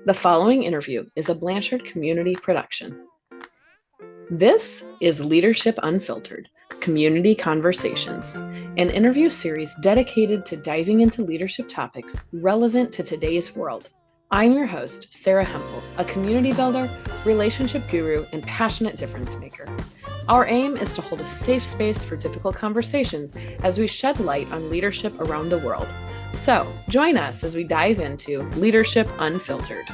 The following interview is a Blanchard community production. This is Leadership Unfiltered, Community Conversations, an interview series dedicated to diving into leadership topics relevant to today's world. I'm your host, Sarah Hempel, a community builder, relationship guru, and passionate difference maker. Our aim is to hold a safe space for difficult conversations as we shed light on leadership around the world. So, join us as we dive into Leadership Unfiltered.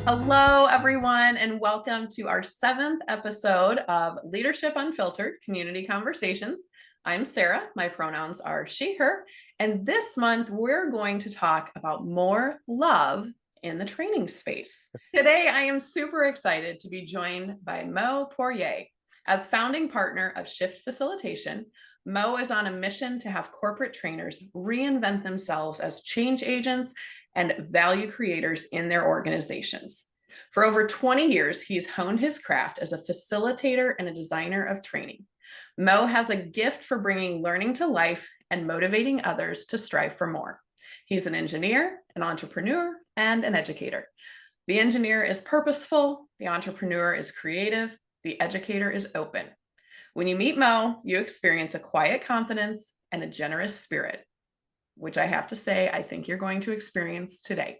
Hello, everyone, and welcome to our 7th episode of Leadership Unfiltered, Community Conversations. I'm Sarah. My pronouns are she, her, and this month we're going to talk about more love in the training space. Today, I am super excited to be joined by Moe Poirier. As founding partner of Shift Facilitation, Moe is on a mission to have corporate trainers reinvent themselves as change agents and value creators in their organizations. For over 20 years, he's honed his craft as a facilitator and a designer of training. Moe has a gift for bringing learning to life and motivating others to strive for more. He's an engineer, an entrepreneur, and an educator. The engineer is purposeful, the entrepreneur is creative, the educator is open. When you meet Moe, you experience a quiet confidence and a generous spirit, which I have to say, I think you're going to experience today.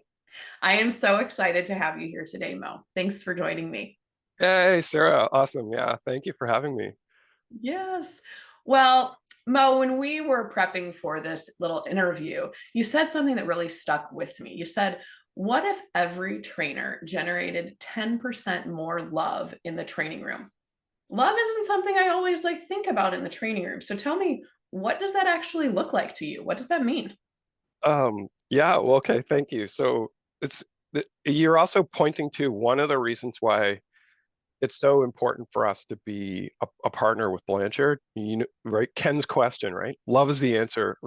I am so excited to have you here today, Moe. Thanks for joining me. Hey, Sarah. Awesome. Yeah. Thank you for having me. Yes. Well, Moe, when we were prepping for this little interview, you said something that really stuck with me. You said, what if every trainer generated 10% more love in the training room? Love isn't something I always think about in the training room. So tell me, what does that actually look like to you? What does that mean? Yeah, well, okay, thank you. So it's you're also pointing to one of the reasons why it's so important for us to be a partner with Blanchard. You know, right? Ken's question, right? Love is the answer.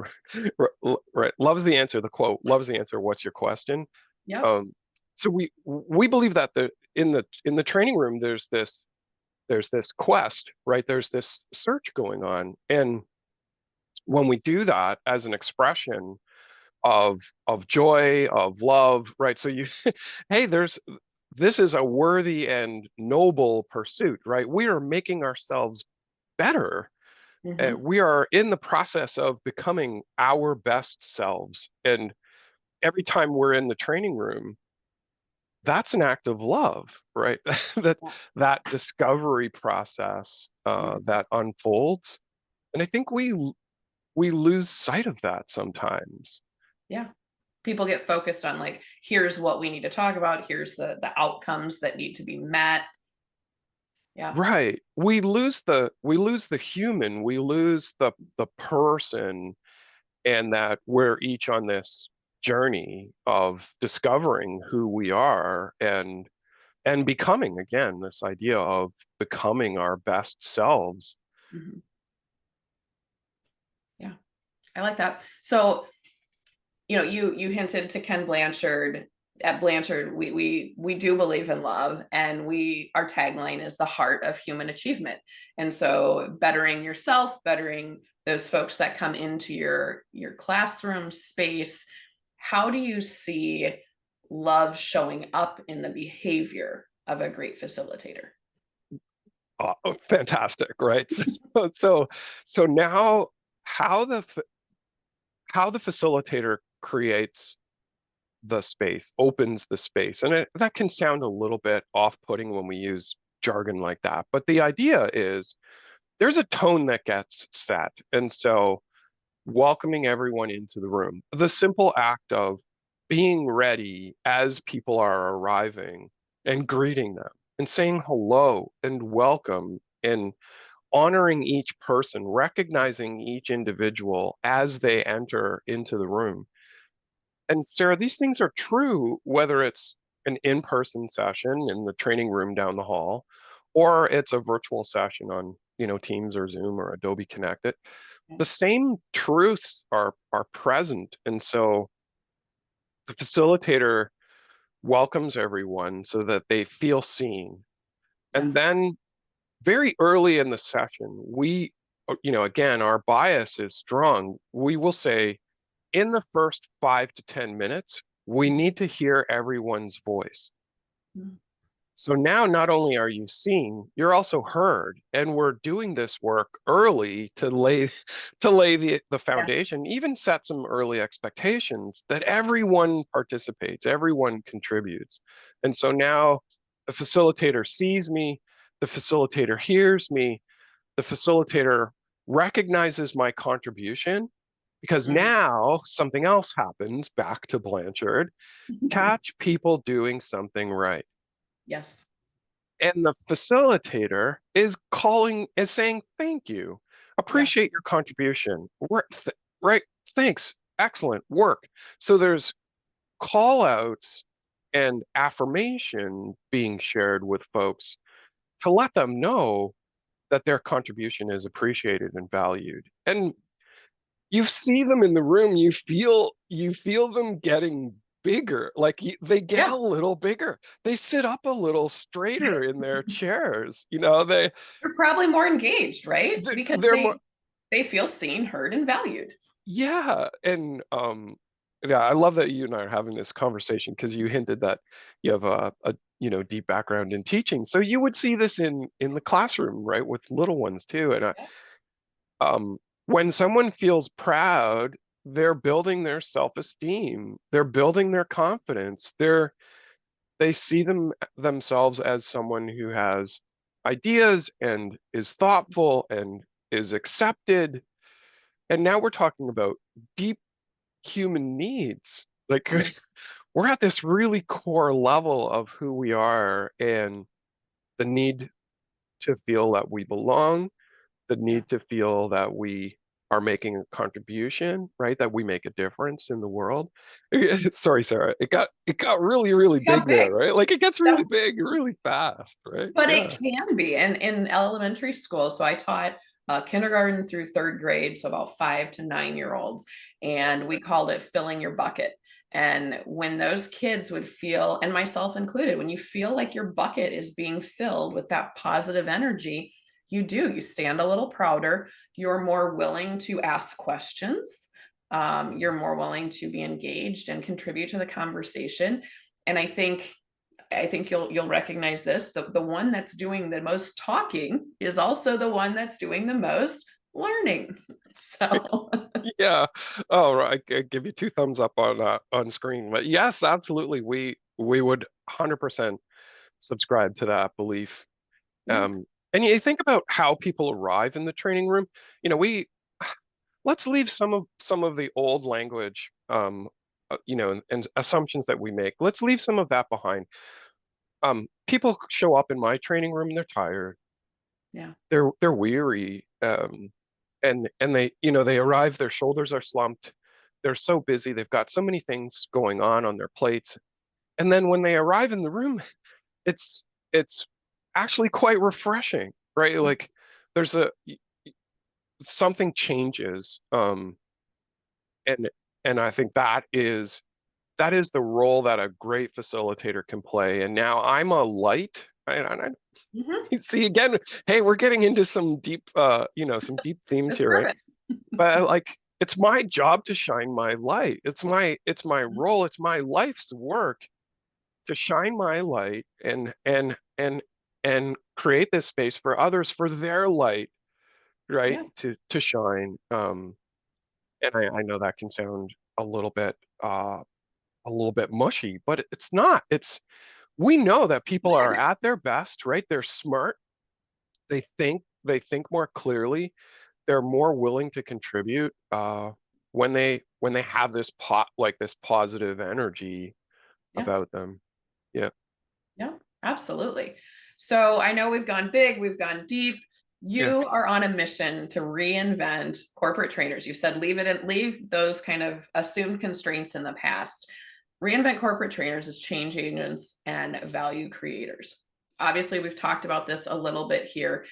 Right. Love is the answer. The quote, love is the answer. What's your question? Yep. Um, so we believe that in the training room there's this quest, right? There's this search going on. And when we do that as an expression of joy, of love, right? So you hey, this is a worthy and noble pursuit, right? We are making ourselves better. Mm-hmm. We are in the process of becoming our best selves. And every time we're in the training room, that's an act of love, right? that that discovery process that unfolds. And I think we lose sight of that sometimes. Yeah. People get focused on here's what we need to talk about. Here's the outcomes that need to be met. Yeah. Right. We lose the human, we lose the person, and that we're each on this journey of discovering who we are and becoming, again, this idea of becoming our best selves. Mm-hmm. Yeah. I like that. So, you hinted to Ken Blanchard. At Blanchard, we do believe in love, and our tagline is the heart of human achievement. And so bettering yourself, bettering those folks that come into your classroom space. How do you see love showing up in the behavior of a great facilitator? Oh, fantastic, right? So now how the facilitator creates the space, opens the space. And that can sound a little bit off-putting when we use jargon like that. But the idea is there's a tone that gets set. And so welcoming everyone into the room, the simple act of being ready as people are arriving and greeting them and saying hello and welcome and honoring each person, recognizing each individual as they enter into the room. And Sarah, these things are true whether it's an in-person session in the training room down the hall, or it's a virtual session on, Teams or Zoom or Adobe Connect. The same truths are present. And so the facilitator welcomes everyone so that they feel seen. Yeah. And then very early in the session, again, our bias is strong. We will say, in the first 5 to 10 minutes, We need to hear everyone's voice. Mm. So now not only are you seen, you're also heard. And we're doing this work early to lay the Yeah. foundation, even set some early expectations that everyone participates, everyone contributes. And so now the facilitator sees me, the facilitator hears me, the facilitator recognizes my contribution, because Mm. now something else happens back to Blanchard. Catch people doing something right. Yes. And the facilitator is saying, thank you, Yeah. appreciate your contribution. Right? Thanks. Excellent work. So there's call outs and affirmation being shared with folks to let them know that their contribution is appreciated and valued. And you see them in the room, you feel them getting bigger, like they get Yeah. a little bigger, they sit up a little straighter in their chairs, They're probably more engaged, right? Because they're more. they feel seen, heard, and valued. Yeah. And yeah, I love that you and I are having this conversation, because you hinted that you have a deep background in teaching, so you would see this in the classroom, right, with little ones too. And Yeah. um, when someone feels proud, they're building their self-esteem, they're building their confidence, they see themselves as someone who has ideas and is thoughtful and is accepted. And now we're talking about deep human needs. Like Mm. we're at this really core level of who we are, and the need to feel that we belong, the Yeah. need to feel that we are making a contribution, right? That we make a difference in the world. Sorry, Sarah. It got really, really It got big there, big. right? Like it gets really That's big really fast, right? But it Yeah. can be. And in elementary school, so I taught kindergarten through third grade, so about 5 to 9 year olds, and we called it filling your bucket. And when those kids would feel, and myself included, when you feel like your bucket is being filled with that positive energy, you stand a little prouder. You're more willing to ask questions. You're more willing to be engaged and contribute to the conversation. And I think you'll recognize this. The one that's doing the most talking is also the one that's doing the most learning. So Yeah. Oh, right. I give you two thumbs up on screen. But yes, absolutely. We would 100% subscribe to that belief. yeah, And you think about how people arrive in the training room. We let's leave some of the old language, and assumptions that we make. Let's leave some of that behind. People show up in my training room and they're tired, yeah, they're weary, and they arrive, their shoulders are slumped, they're so busy, they've got so many things going on their plates. And then when they arrive in the room, it's it's actually quite refreshing, right? Like there's a something changes, and I think that is the role that a great facilitator can play. And now I'm a light. hmm, See again, hey, we're getting into some deep themes that's here, right? perfect. But like it's my job to shine my light. It's my role, it's my life's work to shine my light and create this space for others, for their light, right? Yeah, To shine. And I know that can sound a little bit uh a little bit mushy, but it's not. We know that people are at their best, right? They're smart, they think more clearly, they're more willing to contribute when they have this positive energy yeah, about them. Yeah. yeah, absolutely. So I know we've gone big, we've gone deep. Yeah. You are on a mission to reinvent corporate trainers. You said leave those kind of assumed constraints in the past. Reinvent corporate trainers as change agents and value creators. Obviously, we've talked about this a little bit here,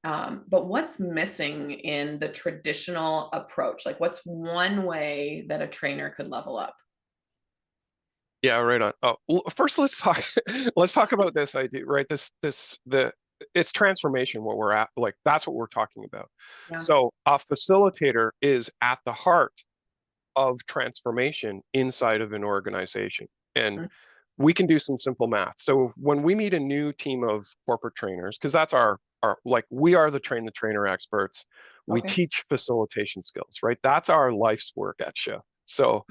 but what's missing in the traditional approach? Like, what's one way that a trainer could level up? Yeah, right on. Oh, first let's talk let's talk about this idea, right? It's transformation, what we're at, like that's what we're talking about. Yeah. So a facilitator is at the heart of transformation inside of an organization. And we can do some simple math. So when we meet a new team of corporate trainers, because that's our like, we are the train the trainer experts. We Okay. teach facilitation skills, right? That's our life's work at Shift. So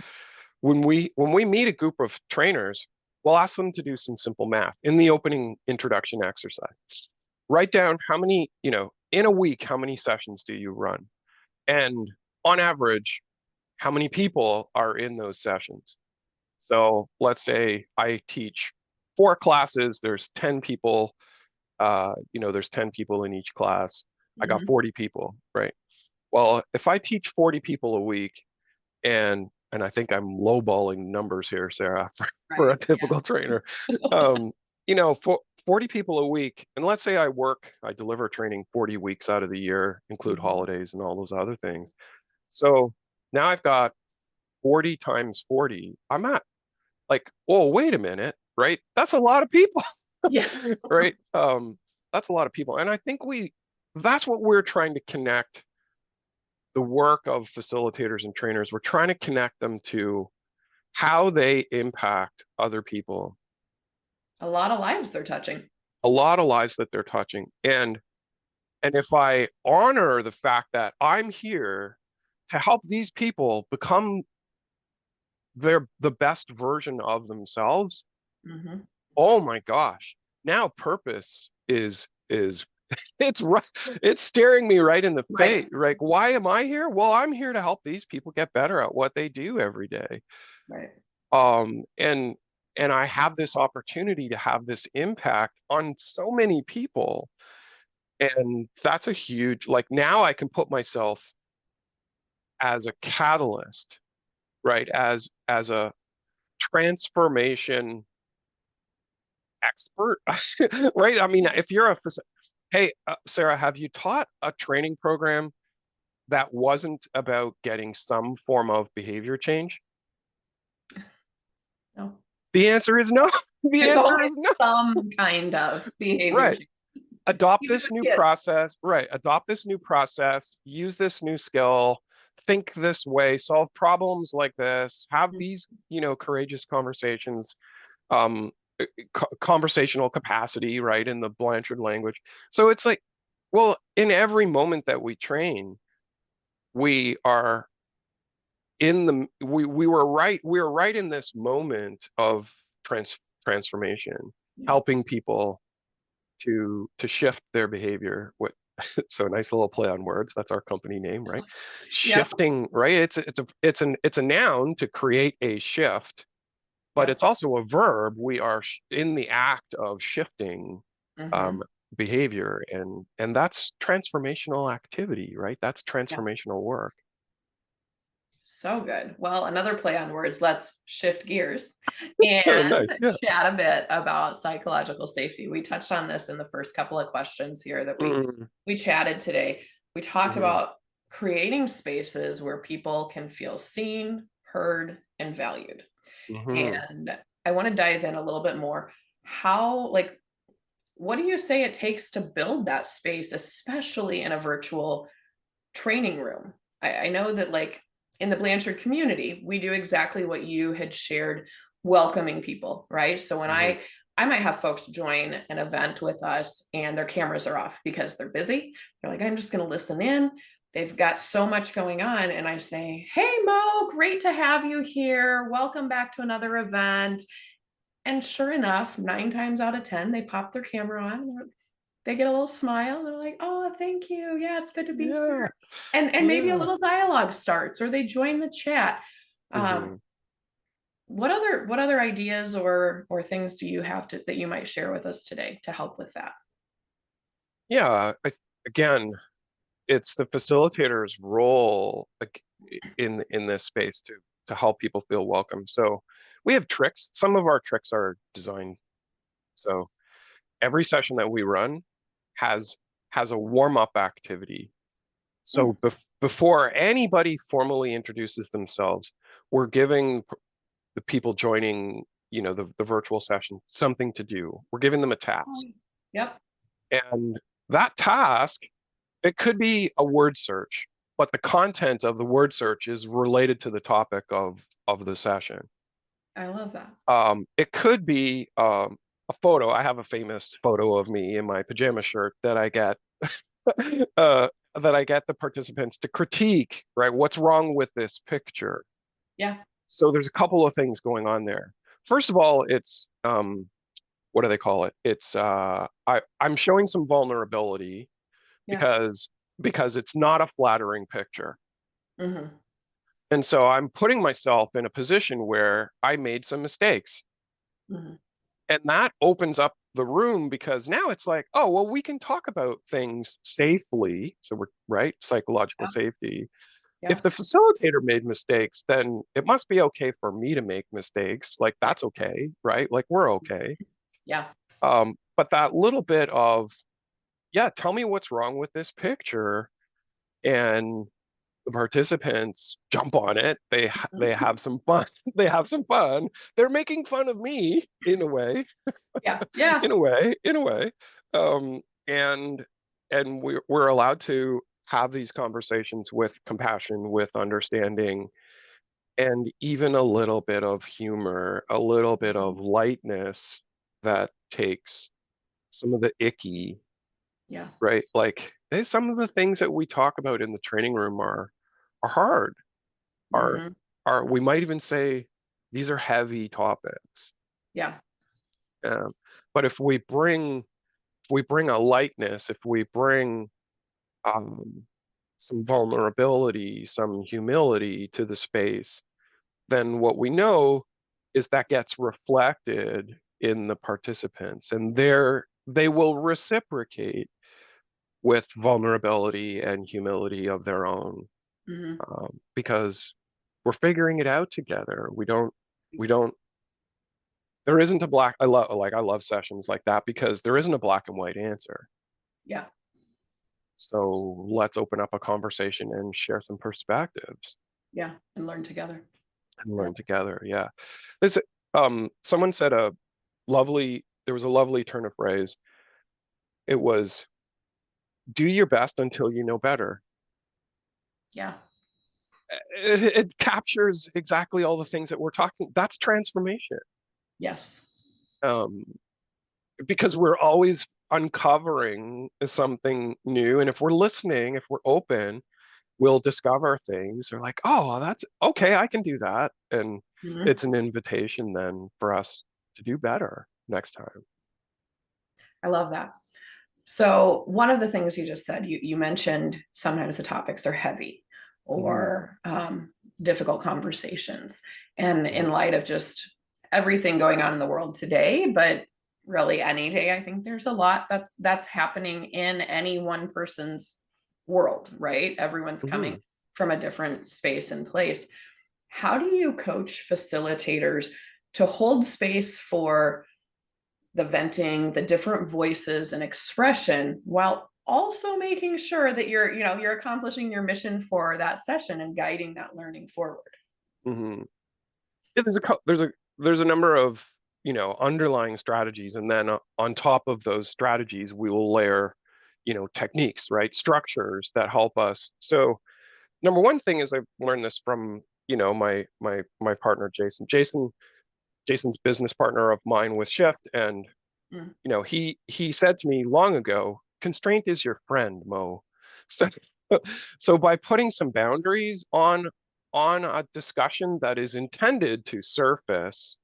when we meet a group of trainers, we'll ask them to do some simple math in the opening introduction exercise. Write down how many, in a week, how many sessions do you run? And on average, how many people are in those sessions? So let's say I teach 4 classes, there's 10 people, there's 10 people in each class. I got 40 people, right? Well, if I teach 40 people a week, and I think I'm lowballing numbers here, Sarah, for a Right. typical trainer. Um, for 40 people a week, and let's say I deliver training 40 weeks out of the year, include holidays and all those other things. So now I've got 40 times 40. I'm at like, oh, wait a minute, right? That's a lot of people, Yes. right? That's a lot of people. And I think that's what we're trying to connect the work of facilitators and trainers. We're trying to connect them to how they impact other people, A lot of lives they're touching. a lot of lives that they're touching. And if I honor the fact that I'm here to help these people become the best version of themselves, oh my gosh, now purpose is it's right, it's staring me right in the face. Right. Like, why am I here? Well, I'm here to help these people get better at what they do every day. Right. And I have this opportunity to have this impact on so many people. And that's a huge, like, now I can put myself as a catalyst, right? As a transformation expert, right? I mean, if you're hey, Sarah, have you taught a training program that wasn't about getting some form of behavior change? No. The answer is no. The There's answer always is no. some kind of behavior Right. change. Adopt Even this with new kids. process, right? Adopt this new process, use this new skill, think this way, solve problems like this, have these, courageous conversations, um, conversational capacity, right? In the Blanchard language. So it's like, well, in every moment that we train, we are we were right in this moment of transformation, Yeah. helping people to shift their behavior. So a nice little play on words. That's our company name, right? Yep. Shifting, right? It's a noun to create a shift, but Yep. it's also a verb. We are in the act of shifting Mm-hmm. um, behavior, and that's transformational activity, right? That's Yeah. transformational work. So good. Well, another play on words. Let's shift gears Oh, and nice. Yeah. chat a bit about psychological safety. We touched on this in the first couple of questions here that Mm, we chatted today. We talked mhm, about creating spaces where people can feel seen, heard, and valued. mhm. And I want to dive in a little bit more. How, like, what do you say it takes to build that space, especially in a virtual training room? I know that, like, in the Blanchard community, we do exactly what you had shared, welcoming people, right? So when Mhm. I might have folks join an event with us and their cameras are off because they're busy. They're like, I'm just going to listen in. They've got so much going on. And I say, hey, Mo, great to have you here. Welcome back to another event. And sure enough, 9 times out of 10, they pop their camera on. They get a little smile. They're like, "Oh, thank you. Yeah, it's good to be Yeah. here." And maybe a Yeah. little dialogue starts or they join the chat. Um, Mhm. what other ideas or things do you have that you might share with us today to help with that? Yeah. Again, it's the facilitator's role, like, in this space to help people feel welcome. So we have tricks. Some of our tricks are designed. So every session that we run has has a warm-up activity. So Mm, before anybody formally introduces themselves, we're giving the people joining, the virtual session something to do. We're giving them a oh, task. yep. And that task, it could be a word search. but the content of the word search is related to the topic of the session. I love that. It could be a photo. I have a famous photo of me in my pajama shirt that I get the participants to critique, right? What's wrong with this picture? Yeah. So there's a couple of things going on there. First of all, it's what do they call it? It's I'm showing some vulnerability Yeah. because it's not a flattering picture. Mm-hmm. And so I'm putting myself in a position where I made some mistakes. Mm-hmm. And that opens up the room because now it's like, oh, well, we can talk about things safely. So we're right, psychological Yeah. safety. Yeah. If the facilitator made mistakes, then it must be okay for me to make mistakes. Like Yeah. that's okay, right? Like we're okay. Yeah. But that little bit of, yeah, tell me what's wrong with this picture, and the participants jump on it. They Mhm. have some fun. They have some fun. They're making fun of me in a way, Yeah. Yeah. in a way. Um, and we're allowed to have these conversations with compassion, with understanding, and even a little bit of humor, a little bit Mhm. of lightness that takes some of the icky, Yeah. right? Like some of the things that we talk about in the training room are hard, are Mm-hmm. we might even say these are heavy topics. Yeah. Um, but if we bring a lightness, if we bring um, some vulnerability, some humility to the space, then what we know is that gets reflected in the participants, and they will reciprocate with vulnerability and humility of their own, Mm-hmm. because we're figuring it out together. We don't there isn't a black I love sessions like that because there isn't a black and white answer. Yeah. So let's open up a conversation and share some perspectives Yeah. And learn together. and Yeah. learn together. Yeah. There's someone said there was a lovely turn of phrase. It was, do your best until you know better. Yeah. It captures exactly all the things that we're talking. That's transformation. Yes. Um, because we're always uncovering something new. And if we're listening, if we're open, we'll discover things. They're like, oh, that's okay, I can do that. And Mm-hmm. it's an invitation then for us to do better next time. I love that. So one of the things you just said, you mentioned sometimes the topics are heavy Hmm. or difficult conversations. And Hmm. in light of just everything going on in the world today, but really any day, I think there's a lot that's happening in any one person's world, right? Everyone's Hmm. coming from a different space and place. How do you coach facilitators to hold space for the venting, the different voices and expression, while also making sure that you're accomplishing your mission for that session and guiding that learning forward? Hmm. Yeah, there's a number of underlying strategies, and then on top of those strategies, we will layer techniques, right? Structures that help us. So number one thing is I've learned this from my partner Jason's business partner of mine with Shift, and Mm. he said to me long ago, constraint is your friend, Mo. So so by putting some boundaries on a discussion that is intended to surface,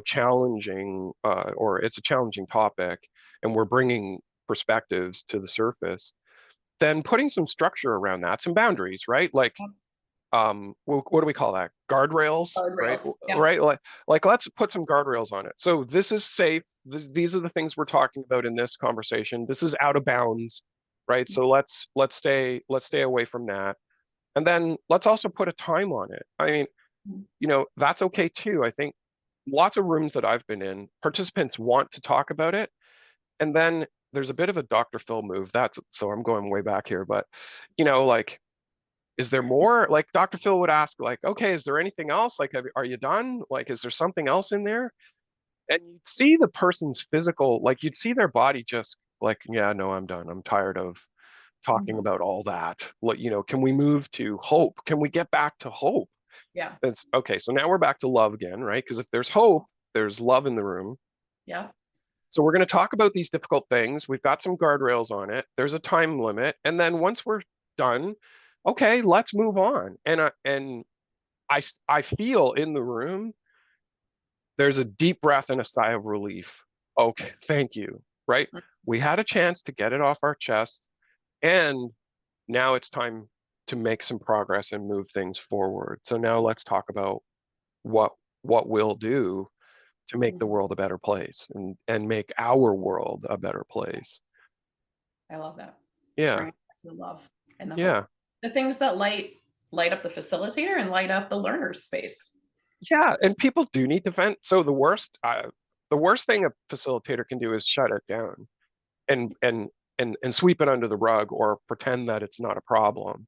challenging, or it's a challenging topic, and we're bringing perspectives to the surface, then putting some structure around that, some boundaries, right? Like what do we call that, guardrails, right? Guardrails. Yeah. Right, like let's put some guardrails on it. So this is safe. These are the things we're talking about in this conversation. This is out of bounds, right? So let's stay away from that. And then let's also put a time on it. I mean, that's okay too. I think lots of rooms that I've been in, participants want to talk about it, and then there's a bit of a Dr. Phil move. That's so I'm going way back here, but like, is there more? Like Dr. Phil would ask, like, okay, is there anything else? Like, are you done? Like, is there something else in there? And you'd see the person's physical, like you'd see their body just like, yeah, no, I'm done. I'm tired of talking about all that. Can we move to hope? Can we get back to hope? Yeah. That's okay. So now we're back to love again, right? Because if there's hope, there's love in the room. Yeah. So we're going to talk about these difficult things. We've got some guardrails on it. There's a time limit, and then once we're done, okay, let's move on. And I feel in the room there's a deep breath and a sigh of relief. Okay, thank you. Right? We had a chance to get it off our chest, and now it's time to make some progress and move things forward. So now let's talk about what we'll do to make the world a better place and make our world a better place. I love that. Yeah. Bring it back to the love and the Yeah. hope. The things that light up the facilitator and light up the learner's space. Yeah. And people do need to vent. So the worst thing a facilitator can do is shut it down and sweep it under the rug or pretend that it's not a problem.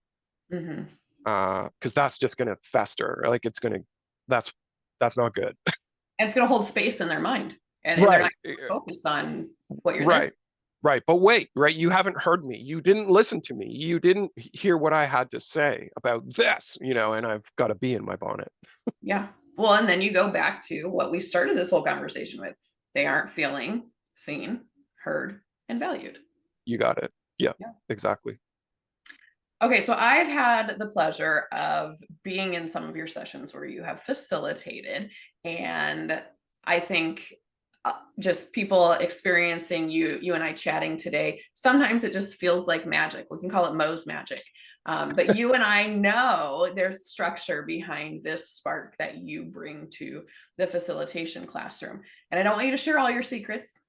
Mm-hmm. Because that's just going to fester. Like that's not good. And it's going to hold space in their mind, and they're not Right. going to focus on what you're there for. Right. Right. But wait, right? You haven't heard me. You didn't listen to me. You didn't hear what I had to say about this, and I've got a bee in my bonnet. Yeah. Well, and then you go back to what we started this whole conversation with. They aren't feeling seen, heard, and valued. You got it. Yeah, Yeah. exactly. Okay, so I've had the pleasure of being in some of your sessions where you have facilitated, and I think just people experiencing you and I chatting today, sometimes it just feels like magic. We can call it Moe's magic. But you and I know there's structure behind this spark that you bring to the facilitation classroom. And I don't want you to share all your secrets.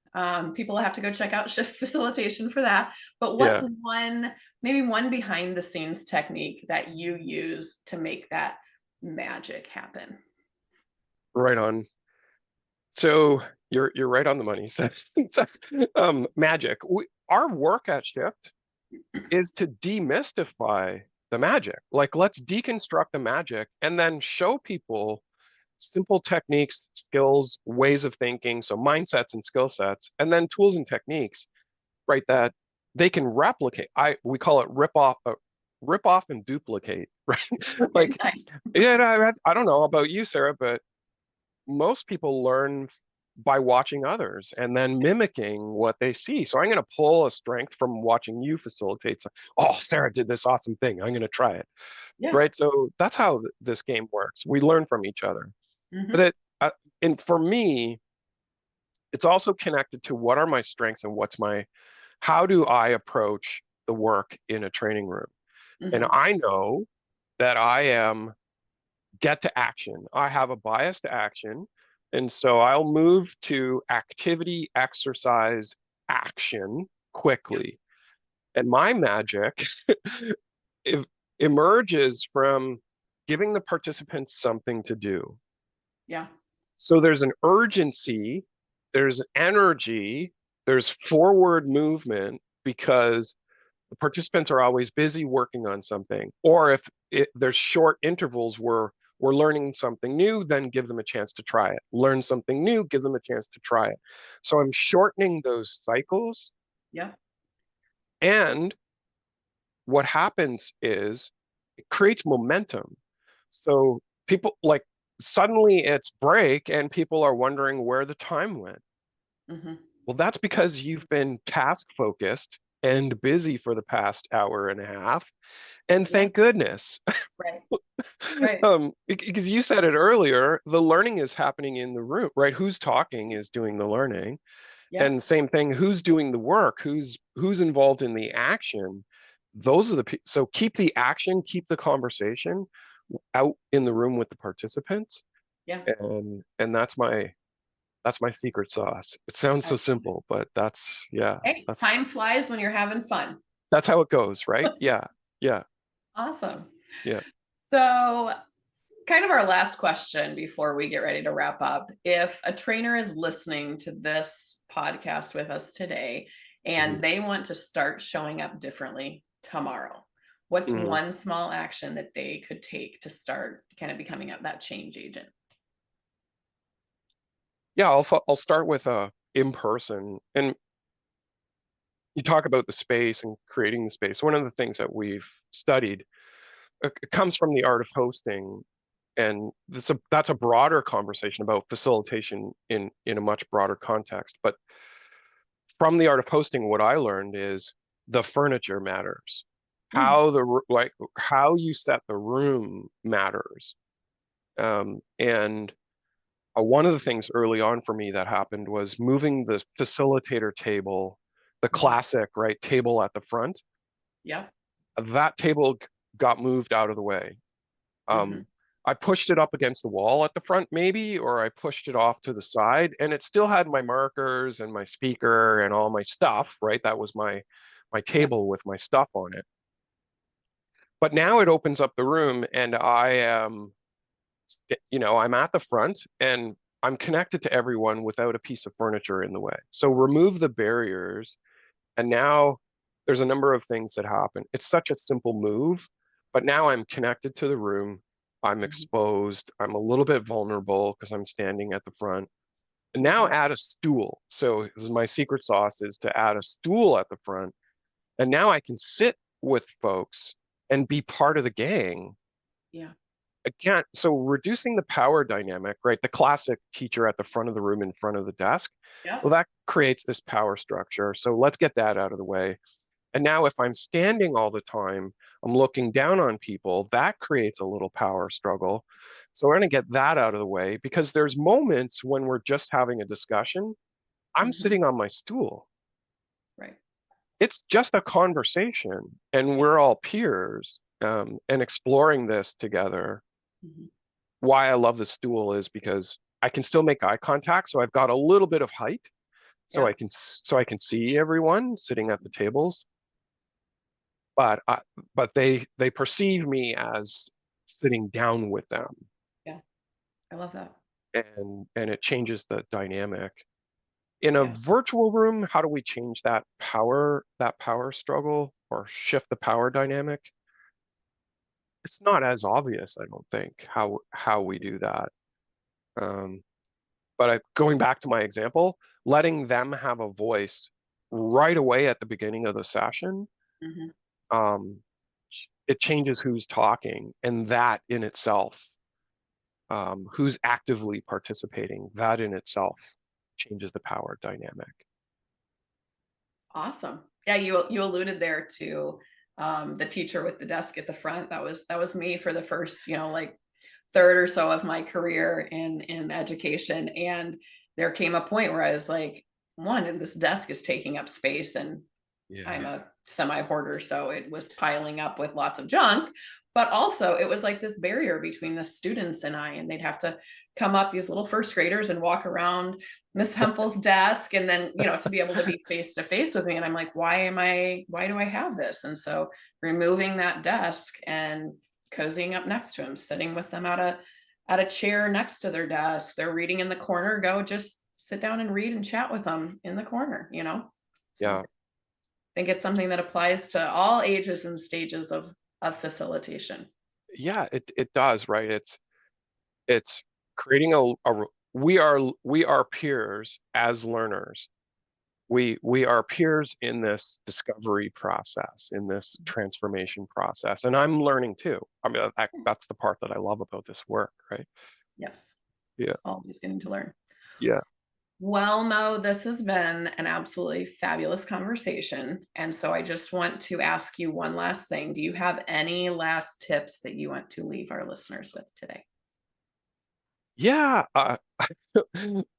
People have to go check out Shift Facilitation for that. But what's Yeah. maybe one behind the scenes technique that you use to make that magic happen? Right on. So you're right on the money. Magic. Our work at Shift is to demystify the magic. Like, let's deconstruct the magic and then show people simple techniques, skills, ways of thinking, so mindsets and skill sets, and then tools and techniques, right, that they can replicate. We call it rip off and duplicate, right? Okay, Like, nice. yeah, I don't know about you, Sarah, but most people learn by watching others and then mimicking what they see. So I'm going to pull a strength from watching you facilitate. So, oh, Sarah did this awesome thing. I'm going to try it. Yeah. Right. So that's how this game works. We learn from each other. Mm-hmm. But and for me, it's also connected to what are my strengths and how do I approach the work in a training room? And Mm-hmm. I know that I am get to action. I have a bias to action. And so I'll move to activity, exercise, action quickly. And my magic emerges from giving the participants something to do. Yeah. So there's an urgency, there's energy, there's forward movement because the participants are always busy working on something. Or if there's short intervals where we're learning something new, then give them a chance to try it. Learn something new, give them a chance to try it. So I'm shortening those cycles. Yeah. And what happens is it creates momentum. So people like suddenly it's break and people are wondering where the time went. Mm-hmm. Well, that's because you've been task focused and busy for the past hour and a half. And Yeah. thank goodness. Right. Right. Because you said it earlier, the learning is happening in the room, right? Who's talking is doing the learning. Yeah. And same thing, who's doing the work, who's involved in the action. Those are so keep the action, keep the conversation out in the room with the participants. Yeah. And that's my secret sauce. It sounds so simple, but Hey, time flies when you're having fun. that's how it goes, right? Yeah. Yeah. Awesome. Yeah. So, kind of our last question before we get ready to wrap up. If a trainer is listening to this podcast with us today and they want to start showing up differently tomorrow, what's one small action that they could take to start kind of becoming that change agent? Yeah, I'll start with in person. And you talk about the space and creating the space. One of the things that we've studied, it comes from the art of hosting, and that's a broader conversation about facilitation in a much broader context. But from the art of hosting, what I learned is the furniture matters. Mm. How you set the room matters. And one of the things early on for me that happened was moving the facilitator table, the Mhm. classic, right, table at the front. Yep. That table got moved out of the way. Hmm. Um, I pushed it up against the wall at the front, maybe, or I pushed it off to the side, and it still had my markers and my speaker and all my stuff, right? That was my Yep. table with my stuff on it. But now it opens up the room, and I am, I'm at the front and I'm connected to everyone without a piece of furniture in the way. So remove the barriers, and now there's a number of things that happen. It's such a simple move, but now I'm connected to the room. I'm Hmm. exposed. I'm a little bit vulnerable because I'm standing at the front. And now Hmm. add a stool. So this is my secret sauce, is to add a stool at the front. And now I can sit with folks and be part of the gang. Yeah. Again, so reducing the power dynamic, right? The classic teacher at the front of the room in front of the desk. Well, Yep. that creates this power structure. So let's get that out of the way. And now if I'm standing all the time, I'm looking down on people, that creates a little power struggle. So we're going to get that out of the way, because there's moments when we're just having a discussion. I'm Hmm. sitting on my stool. Right. It's just a conversation, and Yeah. we're all peers, and exploring this together. Hmm. Why I love the stool is because I can still make eye contact. So I've got a little bit of height, Yep. so I can see everyone sitting at the tables, but they perceive me as sitting down with them, Yeah. I love that. and it changes the dynamic. In a Yeah. virtual room, how do we change that power struggle, or shift the power dynamic? It's not as obvious, I don't think, how we do that. Um, going back to my example, letting them have a voice right away at the beginning of the session, Hmm. um, it changes who's talking, and that in itself, who's actively participating, that in itself changes the power dynamic. Awesome. Yeah, you alluded there to the teacher with the desk at the front. That was me for the first, like third or so of my career in education. And there came a point where I was like, one, and this desk is taking up space, and I'm Yeah. a semi hoarder, so it was piling up with lots of junk. But also, it was like this barrier between the students and I, and they'd have to come up, these little first graders, and walk around Miss Hempel's desk, and then to be able to be face to face with me. And I'm like, why do I have this? And so removing that desk and cozying up next to him, sitting with them at a chair next to their desk. They're reading in the corner. Go just sit down and read and chat with them in the corner. So Yeah. think it's something that applies to all ages and stages of facilitation. Yeah, it does, right? It's creating we are peers as learners. We are peers in this discovery process, in this transformation process, and I'm learning too. I mean, that's the part that I love about this work, right? Yes, Yeah, always getting to learn. yeah. Well, Mo, this has been an absolutely fabulous conversation. And so I just want to ask you one last thing. Do you have any last tips that you want to leave our listeners with today? Yeah,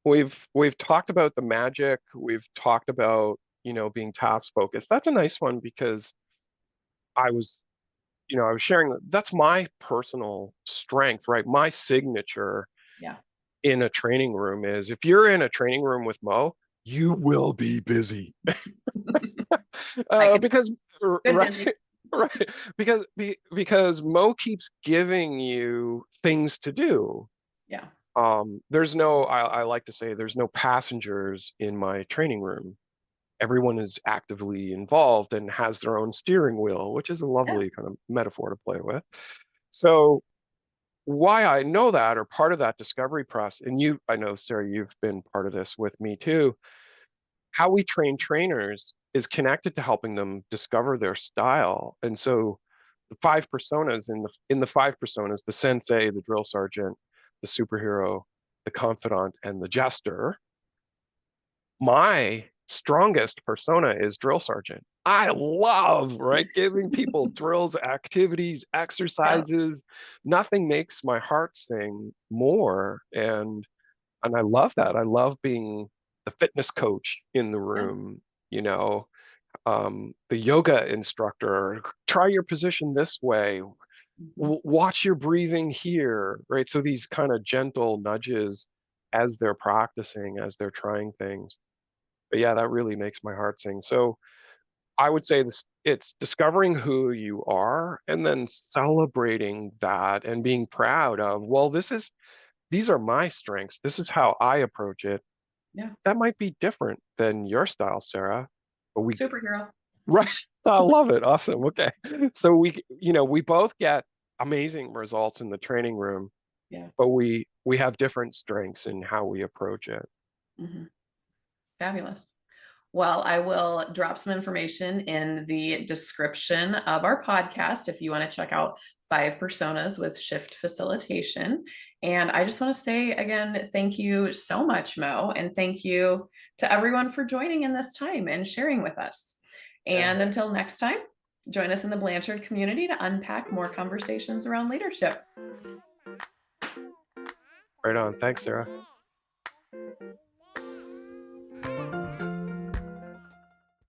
we've talked about the magic. We've talked about, being task focused. That's a nice one, because I was, I was sharing that's my personal strength, right? My signature Yeah. in a training room is, if you're in a training room with Mo, you will be busy. I can Because good right, busy. right, because Mo keeps giving you things to do. Yeah. There's no, I like to say, there's no passengers in my training room. Everyone is actively involved and has their own steering wheel, which is a Yeah. lovely kind of metaphor to play with. So why I know that, or part of that discovery process, and I know, Sarah, you've been part of this with me too, how we train trainers is connected to helping them discover their style. And so the five personas in the five personas, the sensei, the drill sergeant, the superhero, the confidant, and the jester, my strongest persona is drill sergeant. I love, right, giving people drills, activities, Yeah. exercises. Nothing makes my heart sing more. And I love that. I love being the fitness coach in the Yeah. room, you know, the yoga instructor, try your position this way, Mhm. watch your breathing here, right? So these kind of gentle nudges as they're practicing, as they're trying things. But yeah, that really makes my heart sing. So I would say this, it's discovering who you are and then celebrating that and being proud of, well, these are my strengths. This is how I approach it. Yeah. That might be different than your style, Sarah, but Superhero. right. I love it. Awesome. Okay. So we both get amazing results in the training room, Yeah. but we have different strengths in how we approach it. Hmm. Fabulous. Well, I will drop some information in the description of our podcast if you want to check out five personas with Shift Facilitation. And I just want to say again, thank you so much, Mo, and thank you to everyone for joining in this time and sharing with us. Yeah. And until next time, join us in the Blanchard community to unpack more conversations around leadership. Right on. Thanks, Sarah.